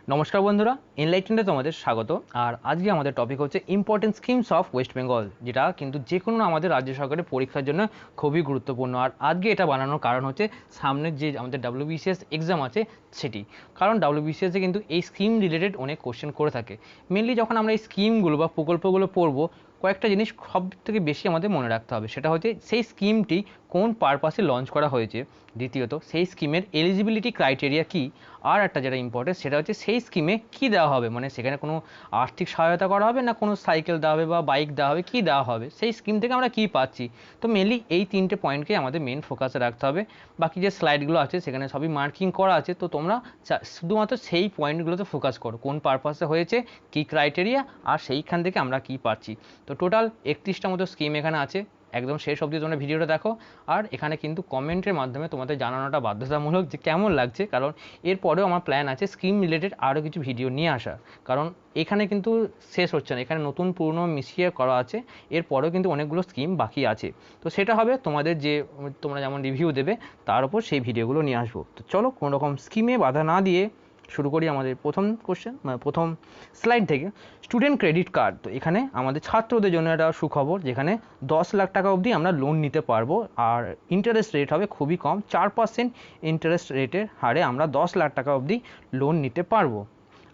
নমস্কার বন্ধুরা, এনলাইটেন্ডে তোমাদের স্বাগত। আর আজকে আমাদের টপিক হচ্ছে important schemes of West Bengal, যেটা কিন্তু যে কোনো আমাদের রাজ্য সরকারের পরীক্ষার জন্য খুবই গুরুত্বপূর্ণ। আর আজকে এটা বানানোর কারণ হচ্ছে সামনের যে আমাদের WBCS এক্সাম আছে সেটি, কারণ WBCS এ কিন্তু এই স্কিম রিলেটেড অনেক কোশ্চেন করে থাকে। মেনলি যখন আমরা এই স্কিমগুলো বা প্রকল্পগুলো পড়বো, কয়েকটা জিনিস সব থেকে বেশি আমাদের মনে রাখতে হবে। সেটা হচ্ছে সেই স্কিমটি কোন পারপাসে লঞ্চ করা হয়েছে, দ্বিতীয়ত সেই স্কিমের এলিজিবিলিটি ক্রাইটেরিয়া কী, আর একটা যেটা ইম্পর্টেন্ট সেটা হচ্ছে সেই স্কিমে কী দেওয়া হবে, মানে সেখানে কোনো আর্থিক সহায়তা করা হবে না কোনো সাইকেল দেওয়া হবে বা বাইক দেওয়া হবে, কী দেওয়া হবে, সেই স্কিম থেকে আমরা কী পাচ্ছি। তো মেনলি এই তিনটে পয়েন্টকে আমাদের মেন ফোকাসে রাখতে হবে। বাকি যে স্লাইডগুলো আছে সেখানে সবই মার্কিং করা আছে, তো তোমরা শুধুমাত্র সেই পয়েন্টগুলোতে ফোকাস করো, কোন পারপাসে হয়েছে, কী ক্রাইটেরিয়া, আর সেইখান থেকে আমরা কী পাচ্ছি। তো টোটাল 31টা মতো স্কিম এখানে আছে। একদম শেষ অবধি তোমরা ভিডিওটা দেখো। আর এখানে কিন্তু কমেন্টের মাধ্যমে তোমাদের জানানোটা বাধ্যতামূলক যে কেমন লাগছে, কারণ এরপরেও আমার প্ল্যান আছে স্কিম রিলেটেড আরও কিছু ভিডিও নিয়ে আসা। কারণ এখানে কিন্তু শেষ হচ্ছে না, এখানে নতুন পুরনো মিশিয়ে করা আছে, এরপরেও কিন্তু অনেকগুলো স্কিম বাকি আছে। তো সেটা হবে তোমাদের যে তোমরা যেমন রিভিউ দেবে তার উপর সেই ভিডিওগুলো নিয়ে আসবো। তো চলো কোনো রকম স্কিমে বাধা না দিয়ে শুরু করি আমাদের প্রথম কোশ্চেন, প্রথম স্লাইড থেকে। স্টুডেন্ট ক্রেডিট কার্ড, তো এখানে আমাদের ছাত্রদের জন্য একটা সুখবর, যেখানে 10 লাখ টাকা অবধি আমরা লোন নিতে পারবো। আর ইন্টারেস্ট রেট হবে খুবই কম, 4% ইন্টারেস্ট রেটের হারে আমরা 10 লাখ টাকা অবধি লোন নিতে পারবো।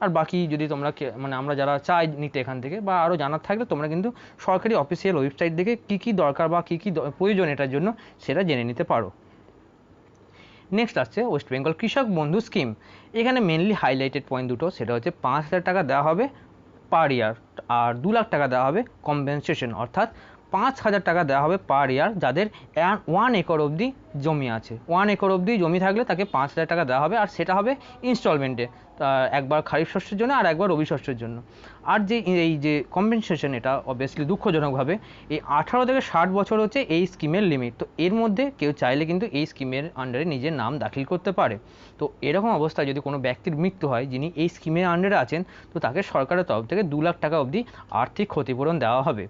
আর বাকি যদি তোমরা মানে আমরা যারা চাই নিতে এখান থেকে বা আরও জানার থাকলে তোমরা কিন্তু সরকারি অফিসিয়াল ওয়েবসাইট থেকে কী কী দরকার বা কী কী প্রয়োজন এটার জন্য সেটা জেনে নিতে পারো। নেক্সট আসছে ওয়েস্ট বেঙ্গল কৃষক বন্ধু স্কিম। এখানে মেনলি হাইলাইটেড পয়েন্ট দুটো, সেটা হচ্ছে 5,000 টাকা দেওয়া হবে পার ইয়ার, আর 2 লাখ টাকা দেওয়া হবে কম্পেনসেশন, অর্থাৎ 5,000 টাকা দেওয়া হবে পার ইয়ার যাদের 1 একর অবধি জমি আছে। 1 একর অবধি জমি থাকলে তাকে 5,000 টাকা দেওয়া হবে, আর সেটা হবে ইনস্টলমেন্টে, একবার খারিফ শস্যের জন্য আর একবার রবি শস্যের জন্য। আর যে এই যে কম্পেনসেশন, এটা অবভিয়াসলি দুঃখজনকভাবে এই 18 থেকে 60 বছর হচ্ছে এই স্কিমের লিমিট। তো এর মধ্যে কেউ চাইলে কিন্তু এই স্কিমের আন্ডারে নিজের নাম দাখিল করতে পারে। তো এরকম অবস্থায় যদি কোনো ব্যক্তির মৃত্যু হয় যিনি এই স্কিমের আন্ডারে আছেন, তো তাকে সরকারের তরফ থেকে 2 লাখ টাকা অবধি আর্থিক ক্ষতিপূরণ দেওয়া হবে।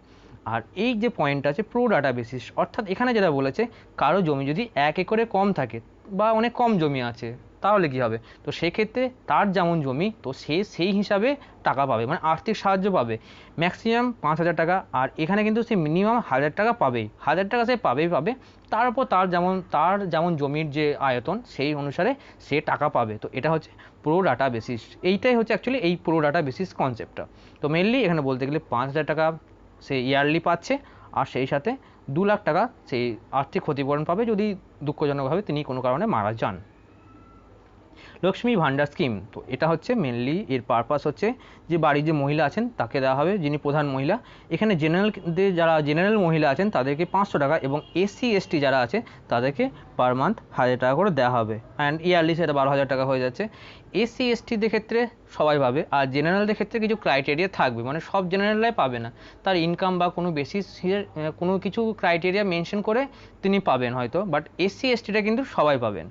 আর এই যে পয়েন্টটা আছে প্রো ডাটা বেসিস, অর্থাৎ এখানে যেটা বলেছে কারো জমি যদি 1 একরে কম থাকে বা অনেক কম জমি আছে, তাহলে কী হবে, তো সেক্ষেত্রে তার যেমন জমি, তো সে সেই হিসাবে টাকা পাবে, মানে আর্থিক সাহায্য পাবে ম্যাক্সিমাম 5,000 টাকা। আর এখানে কিন্তু সে মিনিমাম 1,000 টাকা পাবেই, 1,000 টাকা সে পাবে। তার উপর তার যেমন জমির যে আয়তন সেই অনুসারে সে টাকা পাবে। তো এটা হচ্ছে প্রো ডাটা বেসিস, এইটাই হচ্ছে অ্যাকচুয়ালি এই প্রো ডাটা বেসিস কনসেপ্টটা। তো মেনলি এখানে বলতে গেলে 5,000 টাকা সে ইয়ারলি পাচ্ছে, আর সেই সাথে 2 লাখ টাকা সেই আর্থিক ক্ষতিপূরণ পাবে যদি দুঃখজনকভাবে তিনি কোনো কারণে মারা যান। লক্ষ্মী ভাণ্ডার স্কিম, তো এটা হচ্ছে মেনলি এর পারপাস হচ্ছে যে বাড়ির যে মহিলা আছেন তাকে দেওয়া হবে, যিনি প্রধান মহিলা। এখানে যারা জেনারেল মহিলা আছেন তাদেরকে 500 টাকা, এবং SC ST যারা আছে তাদেরকে পার মান্থ 1,000 টাকা করে দেওয়া হবে, অ্যান্ড ইয়ারলি সেটা 12,000 টাকা হয়ে যাচ্ছে। SC STদের ক্ষেত্রে সবাই পাবে, আর জেনারেলদের ক্ষেত্রে কিছু ক্রাইটেরিয়া থাকবে, মানে সব জেনারেলরাই পাবে না, তার ইনকাম বা কোনো বেসিস কোনো কিছু ক্রাইটেরিয়া মেনশন করে তিনি পাবেন হয়তো, বাট SC STটা কিন্তু সবাই পাবেন,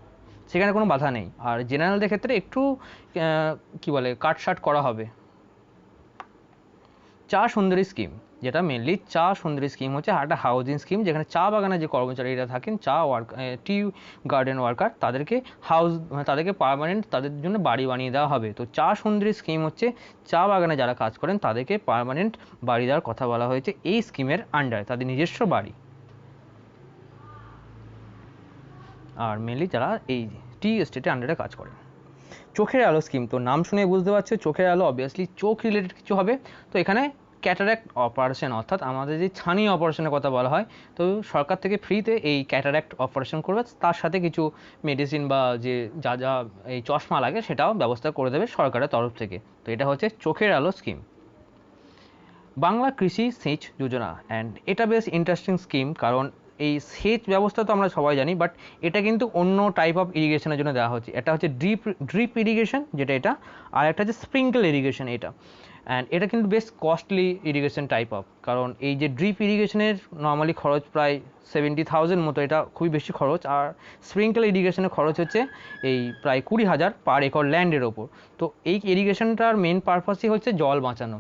সেখানে কোনো বাধা নেই। আর জেনারেলদের ক্ষেত্রে একটু কী বলে কাটছাট করা হবে। চা সুন্দরী স্কিম, যেটা মেনলি চা সুন্দরী স্কিম হচ্ছে একটা হাউজিং স্কিম, যেখানে চা বাগানে যে কর্মচারীরা থাকেন, টি গার্ডেন ওয়ার্কার, তাদেরকে পার্মানেন্ট তাদের জন্য বাড়ি বানিয়ে দেওয়া হবে। তো চা সুন্দরী স্কিম হচ্ছে চা বাগানে যারা কাজ করেন তাদেরকে পার্মানেন্ট বাড়ি দেওয়ার কথা বলা হয়েছে এই স্কিমের আন্ডারে, তাদের নিজস্ব বাড়ি। আর মেনলি যারা এই টি এস্টেটের আন্ডারে কাজ করেন। চোখের আলো স্কিম, তো নাম শুনে বুঝতে পারছো চোখের আলো অবভিয়াসলি চোখ রিলেটেড কিছু হবে। তো এখানে ক্যাটারাক্ট অপারেশন, অর্থাৎ আমাদের যে ছানি অপারেশনের কথা বলা হয়, তো সরকার থেকে ফ্রিতে এই ক্যাটারাক্ট অপারেশন করবে, তার সাথে কিছু মেডিসিন বা যে যা এই চশমা লাগে সেটাও ব্যবস্থা করে দেবে সরকারের তরফ থেকে। তো এটা হচ্ছে চোখের আলো স্কিম। বাংলা কৃষি সেচ যোজনা, অ্যান্ড এটা বেশ ইন্টারেস্টিং স্কিম, কারণ এই সেচ ব্যবস্থা তো আমরা সবাই জানি, বাট এটা কিন্তু অন্য টাইপ অফ ইরিগেশনের জন্য দেওয়া হচ্ছে। এটা হচ্ছে ড্রিপ ইরিগেশন যেটা, এটা আর একটা হচ্ছে স্প্রিঙ্কল ইরিগেশন এটা। অ্যান্ড এটা কিন্তু বেশ কস্টলি ইরিগেশন টাইপ অফ, কারণ এই যে ড্রিপ ইরিগেশনের নর্মালি খরচ প্রায় 70,000 মতো, এটা খুবই বেশি খরচ। আর স্প্রিঙ্কল ইরিগেশনের খরচ হচ্ছে এই প্রায় 20,000 পার একর ল্যান্ডের ওপর। তো এই ইরিগেশনটার মেন পারপাসই হচ্ছে জল বাঁচানো।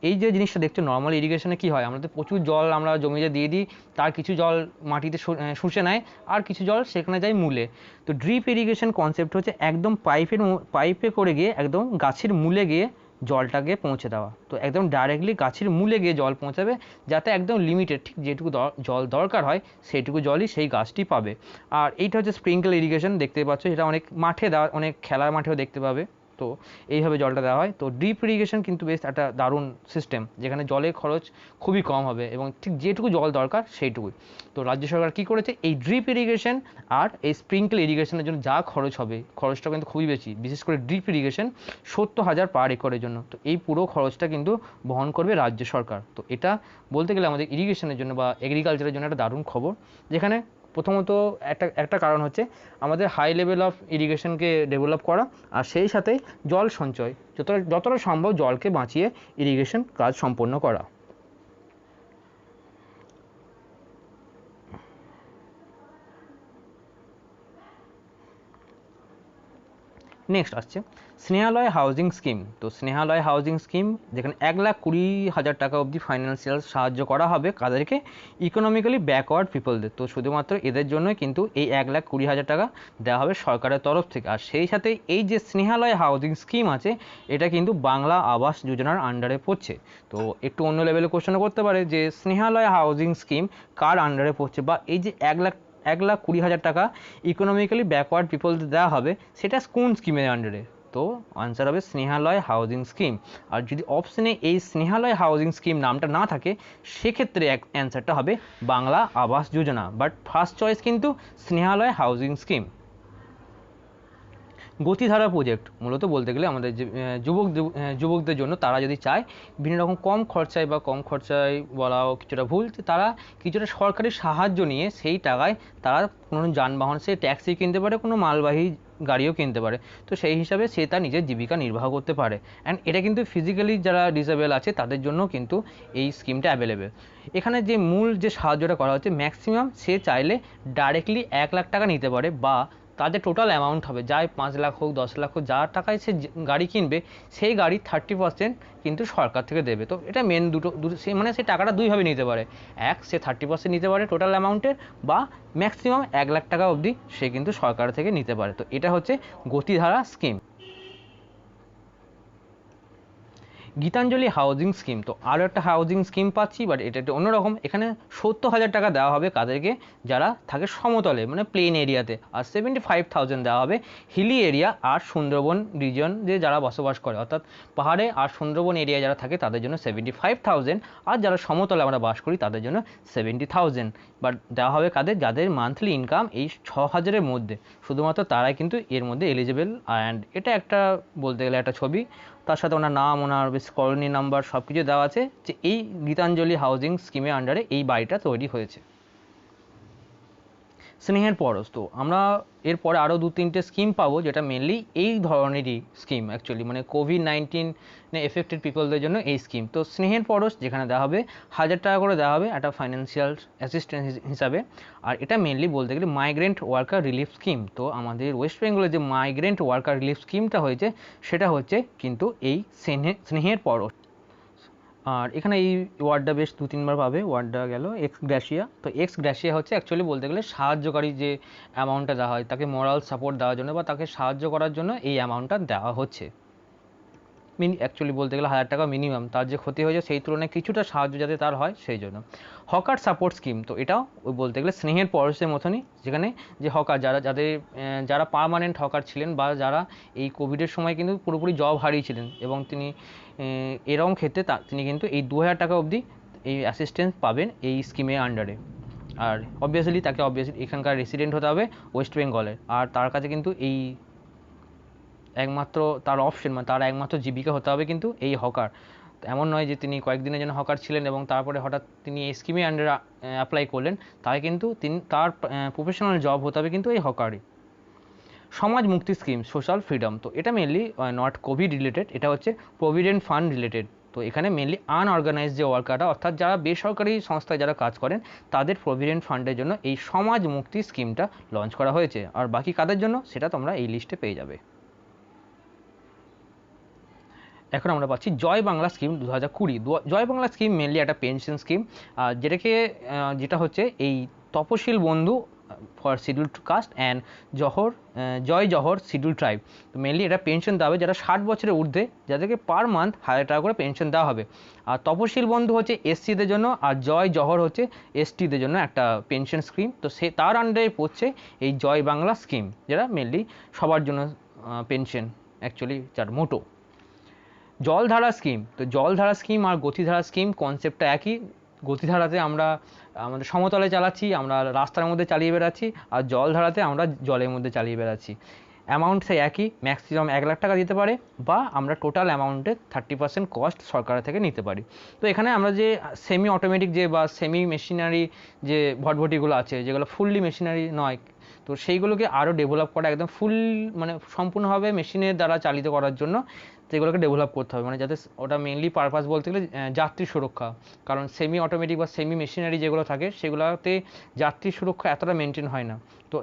এই যে জিনিসটা দেখছো নর্মাল ইরিগেশনে কি হয়, আমরা তো প্রচুর জল আমরা জমিতে দিয়ে দিই, তার কিছু জল মাটিতে শুষে নেয় আর কিছু জল সেখানে যায় মূলে। তো ড্রিপ ইরিগেশন কনসেপ্ট হচ্ছে একদম পাইপে করে গিয়ে একদম গাছের মূলে গিয়ে জলটাকে পৌঁছে দেওয়া। তো একদম ডাইরেক্টলি গাছের মূলে গিয়ে জল পৌঁছাবে, যাতে একদম লিমিটেড ঠিক যেটুকু জল দরকার হয় সেইটুকু জলই সেই গাছটি পাবে। আর এইটা হচ্ছে স্প্রিঙ্কল ইরিগেশন, দেখতে পাচ্ছ এটা অনেক মাঠে দেওয়া, অনেক খেলার মাঠেও দেখতে পাবে। তো এইভাবে জলটা দেওয়া হয়। তো ড্রিপ ইরিগেশন কিন্তু বেশ একটা দারুণ সিস্টেম, যেখানে জলের খরচ খুবই কম হবে এবং ঠিক যেটুকু জল দরকার সেইটুকুই। তো রাজ্য সরকার কী করেছে, এই ড্রিপ ইরিগেশন আর এই স্প্রিঙ্কল ইরিগেশনের জন্য যা খরচ হবে, খরচটা কিন্তু খুবই বেশি, বিশেষ করে ড্রিপ ইরিগেশন 70,000 পার একরের জন্য। তো এই পুরো খরচটা কিন্তু বহন করবে রাজ্য সরকার। তো এটা বলতে গেলে আমাদের ইরিগেশনের জন্য বা এগ্রিকালচারের জন্য একটা দারুণ খবর, যেখানে প্রথমত একটা কারণ হচ্ছে আমাদের হাই লেভেল অফ ইরিগেশনকে ডেভেলপ করা, আর সেই সাথে জল সঞ্চয়, যতটা সম্ভব জলকে বাঁচিয়ে ইরিগেশন কাজ সম্পন্ন করা। নেক্সট আসছে স্নেহালয় হাউজিং স্কিম। তো স্নেহালয় হাউজিং স্কিম, যেখানে 1,20,000 টাকা অবধি ফাইন্যান্সিয়াল সাহায্য করা হবে কাদেরকে, ইকোনমিক্যালি ব্যাকওয়ার্ড পিপলদের। তো শুধুমাত্র এদের জন্যই কিন্তু এই 1,20,000 টাকা দেওয়া হবে সরকারের তরফ থেকে। আর সেই সাথে এই যে স্নেহালয় হাউজিং স্কিম আছে, এটা কিন্তু বাংলা আবাস যোজনার আন্ডারে পড়ছে। তো একটু অন্য লেভেলে কোশ্চেনও করতে পারে যে স্নেহালয় হাউজিং স্কিম কার আন্ডারে পড়ছে, বা এই যে 1,20,000 টাকা ইকোনমিক্যালি ব্যাকওয়ার্ড পিপলদের দেওয়া হবে, সেটা কোন স্কিমের আন্ডারে। তো আনসার হবে স্নেহালয় হাউজিং স্কিম। আর যদি অপশনে এই স্নেহালয় হাউজিং স্কিম নামটা না থাকে, সেক্ষেত্রে অ্যান্সারটা হবে Bangla Awas Yojana, but first choice কিন্তু স্নেহালয় হাউজিং স্কিম। গতিধারা প্রজেক্ট মূলত বলতে গেলে আমাদের যে যুবকদের জন্য, তারা যদি চায় বিভিন্ন রকম কম খরচায় বলাও কিছুটা ভুল, তারা কিছুটা সরকারি সাহায্য নিয়ে সেই টাকায় তারা কোনো যানবাহন, সে ট্যাক্সি কিনতে পারে, কোনো মালবাহী গাড়িও কিনতে পারে। তো সেই হিসাবে সে তার নিজের জীবিকা নির্বাহ করতে পারে। অ্যান্ড এটা কিন্তু ফিজিক্যালি যারা ডিসেবল আছে তাদের জন্য কিন্তু এই স্কিমটা অ্যাভেলেবেল। এখানে যে মূল যে সাহায্যটা করা হচ্ছে, ম্যাক্সিমাম সে চাইলে ডাইরেক্টলি 1,00,000 টাকা নিতে পারে, বা তাদের টোটাল অ্যামাউন্ট হবে, যাই 5 লাখ হোক 10 লাখ হোক, যা টাকায় সে গাড়ি কিনবে, সেই গাড়ির 30% কিন্তু সরকার থেকে দেবে। তো এটা মেন দুটো সে মানে সে টাকাটা দুইভাবে নিতে পারে, সে 30% নিতে পারে টোটাল অ্যামাউন্টের, বা ম্যাক্সিমাম 1,00,000 টাকা অবধি সে কিন্তু সরকার থেকে নিতে পারে। তো এটা হচ্ছে গতিধারা স্কিম। গীতাঞ্জলি হাউজিং স্কিম, তো আরও একটা হাউজিং স্কিম পাচ্ছি, বাট এটা একটু অন্যরকম। এখানে 70,000 টাকা দেওয়া হবে কাদেরকে, যারা থাকে সমতলে মানে প্লেন এরিয়াতে, আর 75,000 দেওয়া হবে হিলি এরিয়া আর সুন্দরবন রিজন যে যারা বসবাস করে, অর্থাৎ পাহাড়ে আর সুন্দরবন এরিয়া যারা থাকে তাদের জন্য 75,000, আর যারা সমতলে আমরা বাস করি তাদের জন্য 70,000। বাট দেওয়া হবে কাদের, যাদের মান্থলি ইনকাম এই 6,000-এর মধ্যে, শুধুমাত্র তারাই কিন্তু এর মধ্যে এলিজিবল। অ্যান্ড এটা একটা বলতে গেলে একটা ছবি, তার সাথে ওনার নাম, ওনার বেশ কলোনি নাম্বার সব কিছু দেওয়া আছে, যে এই গীতাঞ্জলি হাউজিং স্কিমের আন্ডারে এই বাড়িটা তৈরি হয়েছে। স্নেহের পরশ, তো আমরা এরপরে আরও 2-3টে স্কিম পাবো, যেটা মেনলি এই ধরনেরই স্কিম অ্যাকচুয়ালি, মানে কোভিড-19 এফেক্টেড পিপলদের জন্য এই স্কিম। তো স্নেহের পরশ, যেখানে দেওয়া হবে 1,000 টাকা করে দেওয়া হবে একটা ফাইন্যান্সিয়াল অ্যাসিস্ট্যান্স হিসাবে। আর এটা মেনলি বলতে গেলে মাইগ্রেন্ট ওয়ার্কার রিলিফ স্কিম। তো আমাদের ওয়েস্ট বেঙ্গলের যে মাইগ্রেন্ট ওয়ার্কার রিলিফ স্কিমটা হয়েছে, সেটা হচ্ছে কিন্তু এই স্নেহের পরশ। আর এখানে এই ওয়ার্ডটা বেশ 2-3বার পাবে, ওয়ার্ডটা গেল এক্স গ্র্যাশিয়া। তো এক্স গ্র্যাশিয়া হচ্ছে অ্যাকচুয়ালি বলতে গেলে সাহায্যকারী যে অ্যামাউন্টটা দেওয়া হয়, তাকে মোরাল সাপোর্ট দেওয়ার জন্য বা তাকে সাহায্য করার জন্য এই অ্যামাউন্টটা দেওয়া হচ্ছে। অ্যাকচুয়ালি বলতে গেলে 1,000 টাকা মিনিমাম, তার যে ক্ষতি হয়েছে সেই তুলনায় কিছুটা সাহায্য যাতে তার হয় সেই জন্য। হকার সাপোর্ট স্কিম, তো এটাও ওই বলতে গেলে স্নেহের পরশের মতনই, যেখানে যে হকার যারা পার্মানেন্ট হকার ছিলেন, বা যারা এই কোভিডের সময় কিন্তু পুরোপুরি জব হারিয়েছিলেন, এবং তিনি এরকম ক্ষেত্রে তিনি কিন্তু এই 2,000 টাকা অবধি এই অ্যাসিস্ট্যান্স পাবেন এই স্কিমের আন্ডারে। আর অবভিয়াসলি তাকে এখানকার রেসিডেন্ট হতে হবে ওয়েস্ট বেঙ্গলের, আর তার কাছে কিন্তু এই একমাত্র তার অপশন, মানে তার একমাত্র জীবিকা হতে হবে কিন্তু এই হকার। এমন নয় যে তিনি কয়েকদিনের জন্য হকার ছিলেন এবং তারপরে হঠাৎ তিনি এই স্কিমের আন্ডারে অ্যাপ্লাই করলেন, তাই কিন্তু তার প্রফেশনাল জব হতে হবে কিন্তু এই হকারই। সমাজ মুক্তি স্কিম, সোশ্যাল ফ্রিডম, তো এটা মেনলি নট কোভিড রিলেটেড, এটা হচ্ছে প্রভিডেন্ট ফান্ড রিলেটেড। তো এখানে মেনলি আনঅর্গানাইজড যে ওয়ার্কাররা, অর্থাৎ যারা বেসরকারি সংস্থায় যারা কাজ করেন, তাদের প্রভিডেন্ট ফান্ডের জন্য এই সমাজ মুক্তি স্কিমটা লঞ্চ করা হয়েছে। আর বাকি কাদের জন্য সেটা তোমরা এই লিস্টে পেয়ে যাবে। এখন আমরা পাচ্ছি Jai Bangla scheme 2020। Jai Bangla scheme mainly একটা পেনশন স্কিম, যেটা হচ্ছে এই Taposili Bandhu for scheduled caste and Jai Johar schedule tribe. তো মেনলি এটা পেনশন দেওয়া হবে যারা 60 বছরের ঊর্ধ্বে, যাদেরকে পার মান্থ 1000 টাকা করে পেনশন দেওয়া হবে। আর তপশিল বন্ধু হচ্ছে এসসিদের জন্য, আর জয় জহর হচ্ছে এসটিদের জন্য একটা পেনশন স্কিম। তো তার আন্ডারে পড়ছে এই জয় বাংলা স্কিম, যেটা মেনলি সবার জন্য পেনশন অ্যাকচুয়ালি যার মোটো। জলধারা স্কিম, তো জলধারা স্কিম আর গতিধারা স্কিম কনসেপ্টটা একই। গতিধারাতে আমরা আমাদের সমতলে চালাচ্ছি, আমরা রাস্তার মধ্যে চালিয়ে বেড়াচ্ছি, আর জলধারাতে আমরা জলের মধ্যে চালিয়ে বেড়াচ্ছি। অ্যামাউন্ট সেই একই, ম্যাক্সিমাম 1 লাখ টাকা দিতে পারে, বা আমরা টোটাল অ্যামাউন্টের 30% কস্ট সরকারের থেকে নিতে পারি। তো এখানে আমরা যে সেমি অটোমেটিক বা সেমি মেশিনারি যে ভটভটিগুলো আছে, যেগুলো ফুললি মেশিনারি নয়, তো সেইগুলোকে আরও ডেভেলপ করা, একদম সম্পূর্ণভাবে মেশিনের দ্বারা চালিত করার জন্য যেগুলোকে ডেভেলপ করতে হবে, যাতে ওটা মেনলি পারপাস বলতে গেলে যাত্রী সুরক্ষা। কারণ সেমি অটোমেটিক বা সেমি মেশিনারি যেগুলো থাকে সেগুলোতে যাত্রী সুরক্ষা এতটা মেনটেন হয় না। তো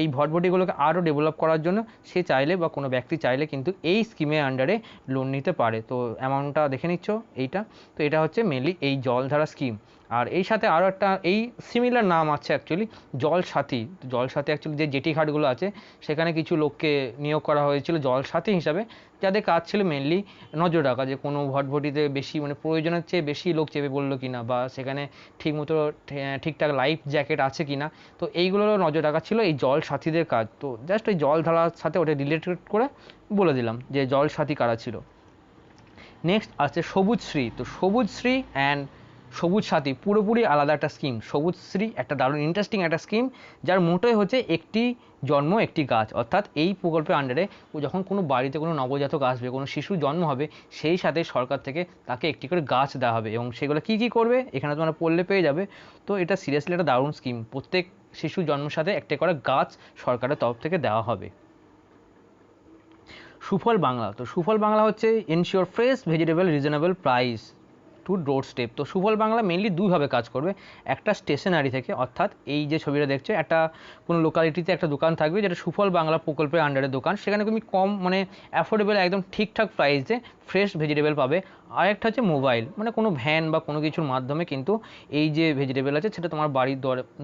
এই ভটভটিগুলোকে আরও ডেভেলপ করার জন্য সে চাইলে বা কোনো ব্যক্তি চাইলে কিন্তু এই স্কিমের আন্ডারে লোন নিতে পারে। তো অ্যামাউন্টটা দেখে নিচ্ছ এইটা। তো এটা হচ্ছে মেনলি এই জলধারা স্কিম। আর এই সাথে আরও একটা এই সিমিলার নাম আছে অ্যাকচুয়ালি, জলসাথী। জলসাথী অ্যাকচুয়ালি যে জেটি ঘাটগুলো আছে সেখানে কিছু লোককে নিয়োগ করা হয়েছিল জলসাথী হিসাবে, যাদের কাজ ছিল মেনলি নজর রাখা যে কোনো ভটভটিতে বেশি প্রয়োজনের চেয়ে বেশি লোক চেপে পড়লো কিনা, বা সেখানে ঠিকঠাক লাইফ জ্যাকেট আছে কিনা। তো এইগুলোরও নজর রাখা ছিল এই জলসাথীদের কাজ। তো জাস্ট ওই জল ধারার সাথে ওটা রিলেটেড করে বলে দিলাম যে জলসাথী কারা ছিল। নেক্সট আছে সবুজশ্রী। তো সবুজশ্রী অ্যান্ড সবুজ সাথী পুরোপুরি আলাদা একটা স্কিম। সবুজশ্রী একটা দারুণ ইন্টারেস্টিং একটা স্কিম, যার মোটোই হচ্ছে একটি জন্ম একটি গাছ। অর্থাৎ এই প্রকল্পের আন্ডারে যখন কোনো বাড়িতে কোনো নবজাতক আসবে, কোনো শিশু জন্ম হবে, সেই সাথে সরকার থেকে তাকে একটি করে গাছ দেওয়া হবে, এবং সেগুলো কী কী করবে এখানে তোমরা পড়লে পেয়ে যাবে। তো এটা সিরিয়াসলি একটা দারুণ স্কিম, প্রত্যেক শিশু জন্মের সাথে একটা করে গাছ সরকারের তরফ থেকে দেওয়া হবে। সুফল বাংলা। তো সুফল বাংলা হচ্ছে ensure fresh vegetable reasonable price to doorstep. তো সুফল বাংলা মেনলি দুইভাবে কাজ করবে। একটা স্টেশনারি থেকে, অর্থাৎ এই যে ছবিটা দেখছো, একটা কোনো লোকালিটিতে একটা দোকান থাকবে যেটা সুফল বাংলা প্রকল্পের আন্ডারে দোকান, সেখানে তুমি কম অ্যাফোর্ডেবল একদম ঠিকঠাক প্রাইসে ফ্রেশ ভেজিটেবল পাবে। আর একটা হচ্ছে মোবাইল, কোনো ভ্যান বা কোনো কিছুর মাধ্যমে কিন্তু এই যে ভেজিটেবল আছে সেটা তোমার বাড়ির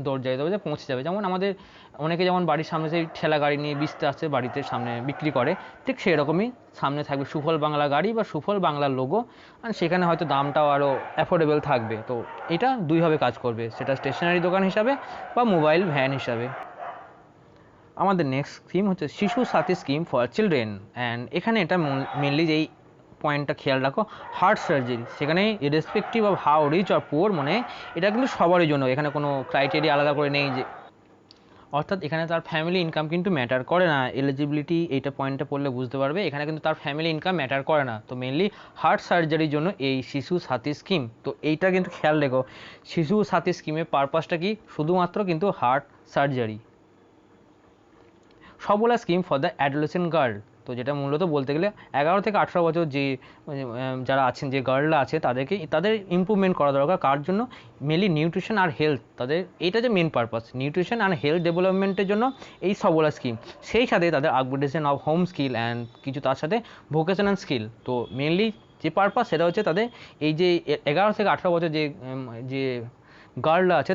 দরজায় দরজায় পৌঁছে যাবে। যেমন আমাদের অনেকে যেমন বাড়ির সামনে সেই ঠেলা গাড়ি নিয়ে বিচতে আসছে, বাড়িতে সামনে বিক্রি করে, ঠিক সেরকমই সামনে থাকবে সুফল বাংলা গাড়ি বা সুফল বাংলার লোগো, আর সেখানে হয়তো দামটাও আরও অ্যাফোর্ডেবল থাকবে। তো এটা দুইভাবে কাজ করবে, সেটা স্টেশনারি দোকান হিসাবে বা মোবাইল ভ্যান হিসাবে। আমাদের নেক্সট স্কিম হচ্ছে শিশু সাথী স্কিম ফর চিলড্রেন। অ্যান্ড এখানে এটা মেনলি যেই পয়েন্টটা খেয়াল রাখো, হার্ট সার্জারি, সেখানে irrespective of how rich or poor, এটা কিন্তু সবারই জন্য, এখানে কোনো ক্রাইটেরিয়া আলাদা করে নেই যে, অর্থাৎ এখানে তার ফ্যামিলি ইনকাম কিন্তু ম্যাটার করে না। এলিজিবিলিটি এইটা পয়েন্টটা পড়লে বুঝতে পারবে, এখানে কিন্তু তার ফ্যামিলি ইনকাম ম্যাটার করে না। তো মেনলি হার্ট সার্জারির জন্য এই শিশু সাথী স্কিম। তো এইটা কিন্তু খেয়াল রেখো, শিশু সাথী স্কিমের পারপাসটা কি, শুধুমাত্র কিন্তু heart surgery. Sabala scheme for the adolescent girl. তো যেটা মূলত বলতে গেলে 11 থেকে 18 বছর যে যারা আছেন, যে গার্লরা আছে, তাদের ইমপ্রুভমেন্ট করা দরকার। কার জন্য? মেনলি নিউট্রিশন আর হেলথ, এইটা যে মেন পারপাস, নিউট্রিশন আর হেলথ ডেভেলপমেন্টের জন্য এই সবলা স্কিম। সেই সাথে তাদের upgradation of home skill and কিছু তার সাথে ভোকেশনাল স্কিল। তো মেনলি যে পারপাস সেটা হচ্ছে তাদের এই যে 11 থেকে 18 বছর যে গার্লরা আছে,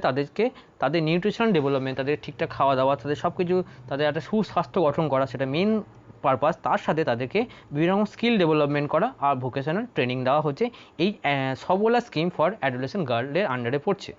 তাদের নিউট্রিশনাল ডেভেলপমেন্ট, তাদের ঠিকঠাক খাওয়া দাওয়া, তাদের সব কিছু, তাদের একটা সুস্বাস্থ্য গঠন করা, সেটা মেন পারপাস। তার সাথে তাদেরকে বিভিন্ন রকম স্কিল ডেভেলপমেন্ট করা আর ভোকেশনাল ট্রেনিং দেওয়া হচ্ছে, এই সবলা স্কিম ফর অ্যাডোলেসেন্ট গার্লের আন্ডারে পড়ছে।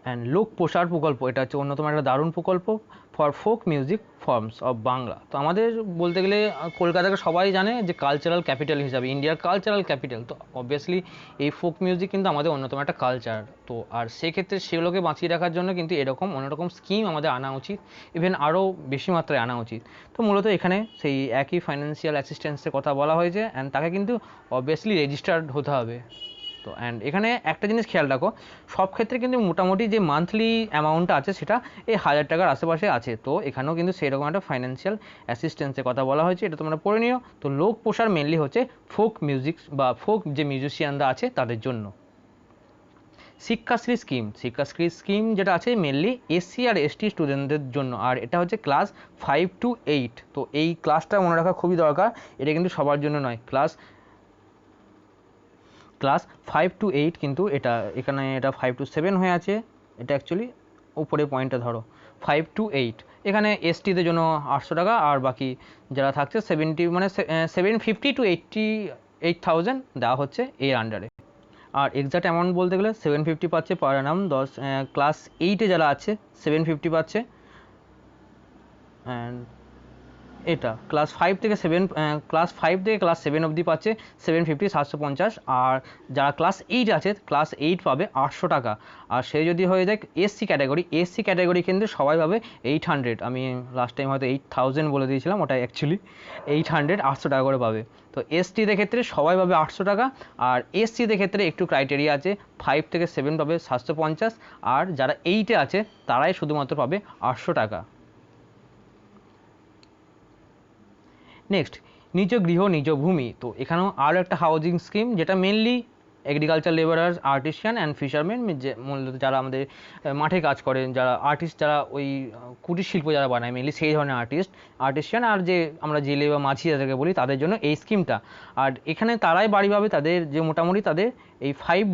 অ্যান্ড লোক প্রসার প্রকল্প, এটা হচ্ছে অন্যতম একটা দারুণ প্রকল্প for folk music forms of Bangla. তো আমাদের বলতে গেলে কলকাতাকে সবাই জানে যে কালচারাল ক্যাপিটাল হিসাবে, ইন্ডিয়ার কালচারাল ক্যাপিটাল। তো অবভিয়াসলি এই ফোক মিউজিক কিন্তু আমাদের অন্যতম একটা কালচার। তো আর সেক্ষেত্রে সেগুলোকে বাঁচিয়ে রাখার জন্য কিন্তু এরকম অন্যরকম স্কিম আমাদের আনা উচিত, ইভেন আরও বেশি মাত্রায় আনা উচিত। তো মূলত এখানে সেই একই ফাইন্যান্সিয়াল অ্যাসিস্ট্যান্সের কথা বলা হয়েছে, অ্যান্ড তাকে কিন্তু অবভিয়াসলি রেজিস্টার্ড হতে হবে। তো অ্যান্ড এখানে একটা জিনিস খেয়াল রাখো, সব ক্ষেত্রে কিন্তু মোটামুটি যে মান্থলি অ্যামাউন্টটা আছে সেটা এই 1000 টাকার আশেপাশে আছে। তো এখানেও কিন্তু সেরকম একটা ফাইন্যান্সিয়াল অ্যাসিস্ট্যান্সের কথা বলা হয়েছে, এটা তোমরা পড়ে নিও। তো লোক প্রসার মেনলি হচ্ছে ফোক মিউজিক বা ফোক যে মিউজিশিয়ানরা আছে তাদের জন্য। শিক্ষাশ্রী স্কিম যেটা আছে মেনলি এসসি আর এসটি স্টুডেন্টদের জন্য, আর এটা হচ্ছে ক্লাস 5 to 8। তো এই ক্লাসটা মনে রাখা খুবই দরকার, এটা কিন্তু সবার জন্য নয়। ক্লাস 5 to 8 কিন্তু এটা এখানে এটা 5 to 7 হয়ে আছে, এটা অ্যাকচুয়ালি উপরে পয়েন্টটা ধরো 5 to 8। এখানে এসটিদের জন্য 800 টাকা, আর বাকি যারা থাকছে 750 to 80,000 দেওয়া হচ্ছে এর আন্ডারে। আর এক্সাক্ট অ্যামাউন্ট বলতে গেলে 750 পাচ্ছে পার অ্যানাম, ক্লাস 8-এ যারা আছে 750 পাচ্ছে, অ্যান্ড এটা ক্লাস 5 থেকে ক্লাস 7 অবধি পাচ্ছে 750, আর যারা ক্লাস 8 আছে ক্লাস 8 পাবে 800 টাকা। আর সে যদি হয়ে যায় এসসি ক্যাটাগরি কিন্তু সবাই পাবে 800। আমি লাস্ট টাইম হয়তো 8000 বলে দিয়েছিলাম, ওটা অ্যাকচুয়ালি 800 টাকা করে পাবে। তো এসটিদের ক্ষেত্রে সবাই পাবে 800 টাকা, আর এসসিদের ক্ষেত্রে একটু ক্রাইটেরিয়া আছে, 5 থেকে 7 পাবে 750, আর যারা 8-এ আছে তারাই শুধুমাত্র পাবে 800 টাকা। নেক্সট, নিজ গৃহ নিজ ভূমি। তো এখানেও আরও একটা হাউজিং স্কিম, যেটা mainly agriculture labourers, artisan and fisherman, যে মূলত যারা আমাদের মাঠে কাজ করেন, যারা আর্টিস্ট, যারা ওই কুটির শিল্প যারা বানায় মেনলি সেই ধরনের আর্টিসিয়ান, আর যে আমরা জেলে বা মাঝি যাদেরকে বলি তাদের জন্য এই স্কিমটা। আর এখানে তারাই বাড়ি পাবে তাদের যে মোটামুটি তাদের এই 5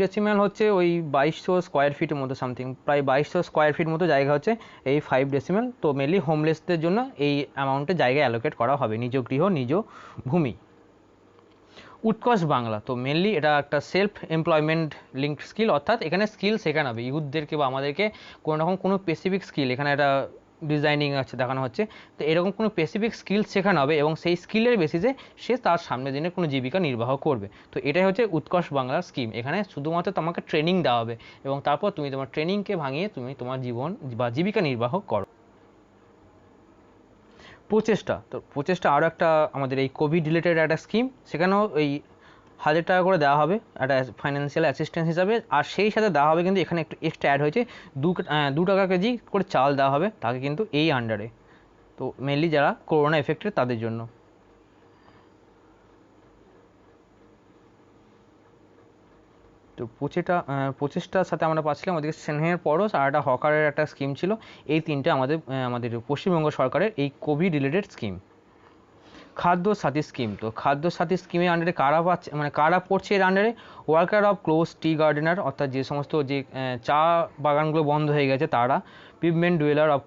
ডেসিমেল হচ্ছে ওই 2200 স্কোয়ার ফিটের মতো, সামথিং প্রায় 2200 স্কোয়ার ফিট মতো জায়গা হচ্ছে এই 5 ডেসিমেল। তো মেনলি হোমলেসদের জন্য এই অ্যামাউন্টের জায়গা অ্যালোকেট করা হবে, নিজ গৃহ নিজ ভূমি। উৎকর্ষ বাংলা, তো মেনলি এটা একটা সেলফ এমপ্লয়মেন্ট লিঙ্কড স্কিল, অর্থাৎ এখানে স্কিল শেখানো হবে ইউথদেরকে বা আমাদেরকে, কোনো স্পেসিফিক স্কিল, এখানে একটা ডিজাইনিং আছে দেখানো হচ্ছে, তো এরকম কোনো স্পেসিফিক স্কিল শেখানো হবে এবং সেই স্কিলের বেসিসে সে তার সামনের দিনে কোনো জীবিকা নির্বাহ করবে। তো এটাই হচ্ছে উৎকর্ষ বাংলার স্কিম। এখানে শুধুমাত্র তোমাকে ট্রেনিং দেওয়া হবে এবং তারপর তুমি তোমার ট্রেনিংকে ভাঙিয়ে তুমি তোমার জীবন বা জীবিকা নির্বাহ করো। প্রচেষ্টা আরও একটা আমাদের এই কোভিড রিলেটেড একটা স্কিম, সেখানেও এই 1000 টাকা করে দেওয়া হবে একটা ফাইন্যান্সিয়াল অ্যাসিস্ট্যান্স হিসাবে, আর সেই সাথে দেওয়া হবে কিন্তু এখানে একটু এক্সট্রা অ্যাড হয়েছে 2 টাকা কেজি করে চাল দেওয়া হবে তাকে কিন্তু এই আন্ডারে। তো মেনলি যারা করোনা এফেক্টেড তাদের জন্য। তো প্রচেষ্টার সাথে আমরা পাচ্ছিলাম ওদিকে স্নেহের পরশ, আর একটা হকারের একটা স্কিম ছিল। এই তিনটে আমাদের পশ্চিমবঙ্গ সরকারের এই কোভিড রিলেটেড স্কিম। খাদ্য সাথী স্কিম, তো খাদ্য সাথী স্কিমের আন্ডারে কারা পাচ্ছে, কারা পড়ছে এর আন্ডারে? Worker of close T gardener, অর্থাৎ যে সমস্ত যে চা বাগানগুলো বন্ধ হয়ে গেছে তারা। পিভমেন্ট ডুয়েলার অফ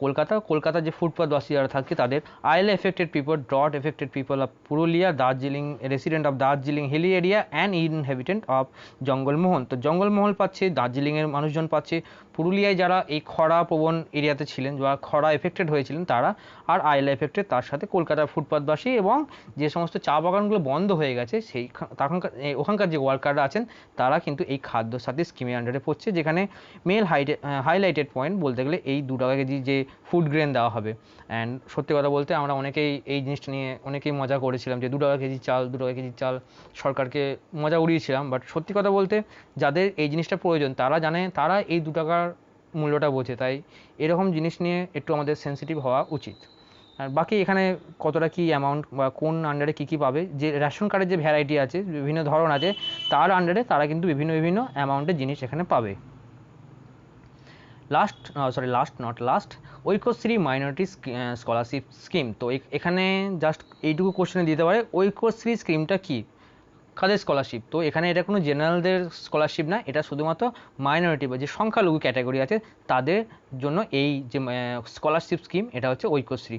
কলকাতার যে ফুটপাথবাসী যারা থাকে তাদের। Aila affected people, drought affected people of Purulia, Darjeeling, resident of Darjeeling hilly area and inhabitant of Jangalmahal. তো জঙ্গলমহল পাচ্ছে, দার্জিলিংয়ের মানুষজন পাচ্ছে, পুরুলিয়ায় যারা এই খরা প্রবণ এরিয়াতে ছিলেন বা খরা এফেক্টেড হয়েছিলেন তারা, আর আইলা এফেক্টেড তার সাথে কলকাতার ফুটপাথবাসী এবং যে সমস্ত চা বাগানগুলো বন্ধ হয়ে গেছে ওখানকার যে ওয়ার্কাররা আছেন তারা কিন্তু এই খাদ্য সাথী স্কিমের আন্ডারে পড়ছে, যেখানে হাইলাইটেড পয়েন্ট বলতে গেলে এই 2 টাকা কেজি যে ফুড গ্রেন দেওয়া হবে। অ্যান্ড সত্যি কথা বলতে আমরা অনেকেই এই জিনিসটা নিয়ে অনেকেই মজা করেছিলাম যে 2 টাকা কেজি চাল সরকারকে মজা উড়িয়েছিলাম, বাট সত্যি কথা বলতে যাদের এই জিনিসটা প্রয়োজন তারা জানে, তারা এই 2 টাকার মূল্যটা বোঝে, তাই এরকম জিনিস নিয়ে একটু আমাদের সেন্সিটিভ হওয়া উচিত। আর বাকি এখানে কতটা কী অ্যামাউন্ট বা কোন আন্ডারে কী পাবে, যে রেশন কার্ডের যে ভ্যারাইটি আছে, বিভিন্ন ধরন আছে, তার আন্ডারে তারা কিন্তু বিভিন্ন অ্যামাউন্টের জিনিস এখানে পাবে। Aikyashree minority scholarship scheme. তো এখানে জাস্ট এইটুকু কোশ্চেনে দিতে পারে ঐক্যশ্রী স্কিমটা কী, কাদের স্কলারশিপ। তো এখানে এটা কোনো জেনারেলদের স্কলারশিপ না, এটা শুধুমাত্র মাইনরিটি বা যে সংখ্যালঘু ক্যাটাগরি আছে তাদের জন্য এই যে স্কলারশিপ স্কিম, এটা হচ্ছে ঐক্যশ্রী।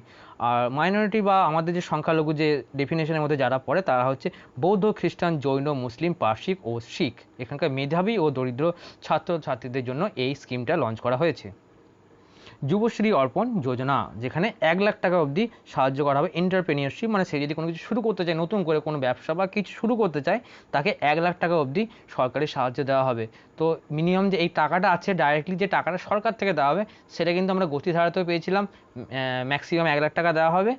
আর মাইনরিটি বা আমাদের যে সংখ্যালঘু যে ডেফিনেশনের মধ্যে যারা পড়ে তারা হচ্ছে বৌদ্ধ, খ্রিস্টান, জৈন, মুসলিম, পার্সিক ও শিখ। এখানকার মেধাবী ও দরিদ্র ছাত্রছাত্রীদের জন্য এই স্কিমটা লঞ্চ করা হয়েছে। যুবশ্রী অর্পণ যোজনা, যেখানে 1 লাখ টাকা অবধি সাহায্য করা হবে এন্টারপ্রেনিয়রশিপ, সে যদি কোনো কিছু শুরু করতে চায়, নতুন করে কোনো ব্যবসা বা কিছু শুরু করতে চায়, তাকে 1 লাখ টাকা অবধি সরকারি সাহায্য দেওয়া হবে। তো মিনিমাম যে এই টাকাটা আছে ডাইরেক্টলি যে টাকাটা সরকার থেকে দেওয়া হবে সেটা কিন্তু আমরা গতিধারাতেও পেয়েছিলাম, ম্যাক্সিমাম 1 লাখ টাকা দেওয়া হবে।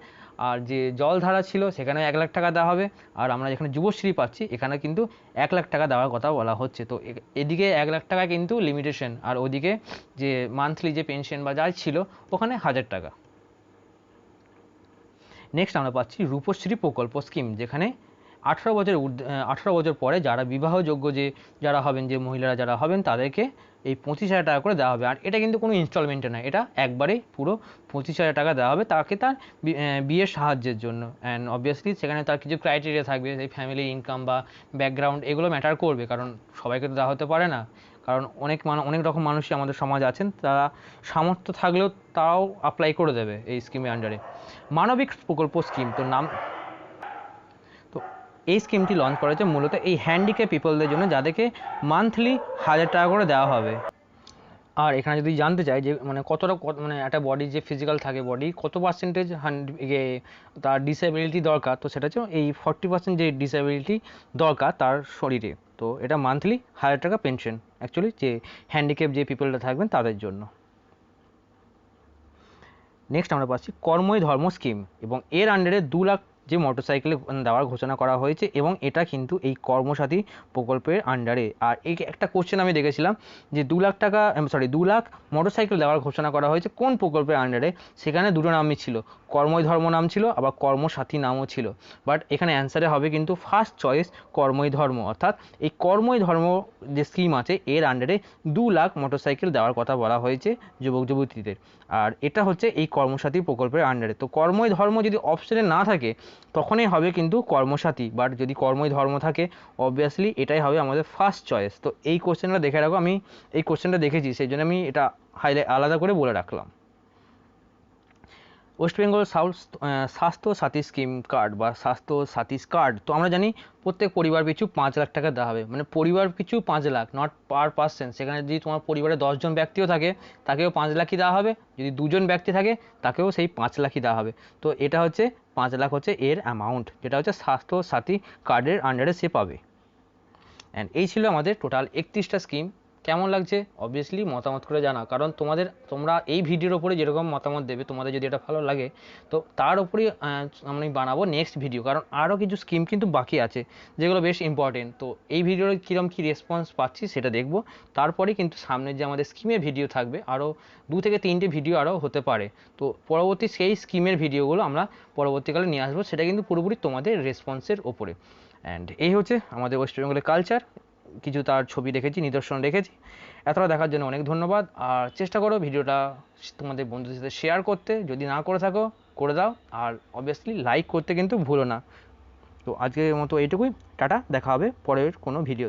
আর যে জলধারা ছিল সেখানে 1 লাখ টাকা দেওয়া হবে, আর আমরা যেখানে যুবশ্রী পাচ্ছি এখানে কিন্তু 1 লাখ টাকা দেওয়ার কথা বলা হচ্ছে। তো এদিকে 1 লাখ টাকা কিন্তু লিমিটেশন, আর ওদিকে যে মান্থলি যে পেনশন বা যাই ছিল ওখানে 1000 টাকা। নেক্সট আমরা পাচ্ছি রূপশ্রী প্রকল্প স্কিম, যেখানে 18 বছর পরে যারা বিবাহযোগ্য যারা হবেন, যে মহিলারা যারা হবেন, তাদেরকে এই 25,000 টাকা করে দেওয়া হবে। আর এটা কিন্তু কোনো ইনস্টলমেন্টে নয়, এটা একবারেই পুরো 25,000 টাকা দেওয়া হবে তাকে তার বিয়ের সাহায্যের জন্য। অ্যান্ড অবভিয়াসলি সেখানে তার কিছু ক্রাইটেরিয়া থাকবে, এই ফ্যামিলি ইনকাম বা ব্যাকগ্রাউন্ড এগুলো ম্যাটার করবে, কারণ সবাইকে তো দেওয়া হতে পারে না। কারণ অনেক রকম মানুষই আমাদের সমাজে আছেন, তারা সামর্থ্য থাকলেও তাও অ্যাপ্লাই করে দেবে এই স্কিমের আন্ডারে। মানবিক প্রকল্প স্কিম তো নাম, তো এই স্কিমটি লঞ্চ করা হয়েছে মূলত এই হ্যান্ডিক্যাপ পিপলদের জন্য, যাদেরকে মান্থলি 1,000 টাকা করে দেওয়া হবে। আর এখানে যদি জানতে চাই যে মানে মানে একটা বডি যে ফিজিক্যাল থাকে, বডি কত পার্সেন্টেজ তার ডিসেবিলিটি দরকার, তো সেটা হচ্ছে এই 40% যে ডিসেবিলিটি দরকার তার শরীরে, তো এটা মান্থলি 1,000 টাকা পেনশন অ্যাকচুয়ালি যে হ্যান্ডিক্যাপ যে পিপলটা থাকবেন তাদের জন্য। নেক্সট আমরা পাচ্ছি কর্মই ধর্ম স্কিম, এবং এর আন্ডারে 2 লাখ যে মোটরসাইকেলে দেওয়ার ঘোষণা করা হয়েছে, এবং এটা কিন্তু এই কর্মসাথী প্রকল্পের আন্ডারে। আর এই একটা কোশ্চেন আমি দেখেছিলাম যে 2 লাখ টাকা 2 লাখ মোটরসাইকেল দেওয়ার ঘোষণা করা হয়েছে কোন প্রকল্পের আন্ডারে, সেখানে দুটো নামই ছিল, কর্মই ধর্ম নাম ছিল, আবার কর্মসাথী নামও ছিল। বাট এখানে অ্যান্সারে হবে কিন্তু ফার্স্ট চয়েস কর্মই ধর্ম, অর্থাৎ এই কর্মই ধর্ম যে স্কিম আছে এর আন্ডারে 2 লাখ মোটরসাইকেল দেওয়ার কথা বলা হয়েছে যুবক যুবতীদের। আর এটা হচ্ছে এই কর্মসাথী প্রকল্পের আন্ডারে। তো কর্মই ধর্ম যদি অপশনে না থাকে তখনই হবে কিন্তু কর্মসাথী, বাট যদি কর্মই ধর্ম থাকে অবভিয়াসলি এটাই হবে আমাদের ফার্স্ট চয়েস। তো এই কোশ্চেনটা দেখে রাখো, আমি এই কোশ্চেনটা দেখেছি সেই জন্য আমি এটা আলাদা করে বলে রাখলাম। ওয়েস্ট বেঙ্গল স্বাস্থ্য সাথী স্কিম কার্ড বা স্বাস্থ্য সাথী কার্ড, তো আমরা জানি প্রত্যেক পরিবার পিছু 5 লাখ টাকা দেওয়া হবে, মানে পরিবার পিছু 5 লাখ, নট পার পার্সন। সেখানে যদি তোমার পরিবারে 10 জন ব্যক্তিও থাকে তাকেও 5 লাখই দেওয়া হবে, যদি 2 জন ব্যক্তি থাকে তাকেও সেই 5 লাখই দেওয়া হবে। তো এটা হচ্ছে 5 লাখ হচ্ছে এর অ্যামাউন্ট, যেটা হচ্ছে স্বাস্থ্য সাথী কার্ডের আন্ডারে সে পাবে। অ্যান্ড এই ছিল আমাদের টোটাল 31টা স্কিম। কেমন লাগছে অবভিয়াসলি মতামত করে জানা, কারণ তোমরা এই ভিডিওর ওপরে যেরকম মতামত দেবে, তোমাদের যদি এটা ভালো লাগে তো তার উপরেই আমি বানাবো নেক্সট ভিডিও, কারণ আরও কিছু স্কিম কিন্তু বাকি আছে যেগুলো বেশ ইম্পর্টেন্ট। তো এই ভিডিওর কীরকম কী রেসপন্স পাচ্ছি সেটা দেখবো, তারপরে কিন্তু সামনে যে আমাদের স্কিমের ভিডিও থাকবে আরও 2 থেকে 3টে ভিডিও আরও হতে পারে। তো পরবর্তী সেই স্কিমের ভিডিওগুলো আমরা পরবর্তীকালে নিয়ে আসবো, সেটা কিন্তু পুরোপুরি তোমাদের রেসপন্সের ওপরে। অ্যান্ড এই হচ্ছে আমাদের ওয়েস্ট বেঙ্গলের কালচার, কিছু তার ছবি রেখেছি, নিদর্শন রেখেছি। এতটা দেখার জন্য অনেক ধন্যবাদ। আর চেষ্টা করো ভিডিওটা তোমাদের বন্ধুদের সাথে শেয়ার করতে, যদি না করে থাকো করে দাও, আর অবভিয়াসলি লাইক করতে কিন্তু ভুলো না। তো আজকের মতো এইটুকুই, টাটা, দেখা হবে পরের কোনো ভিডিও।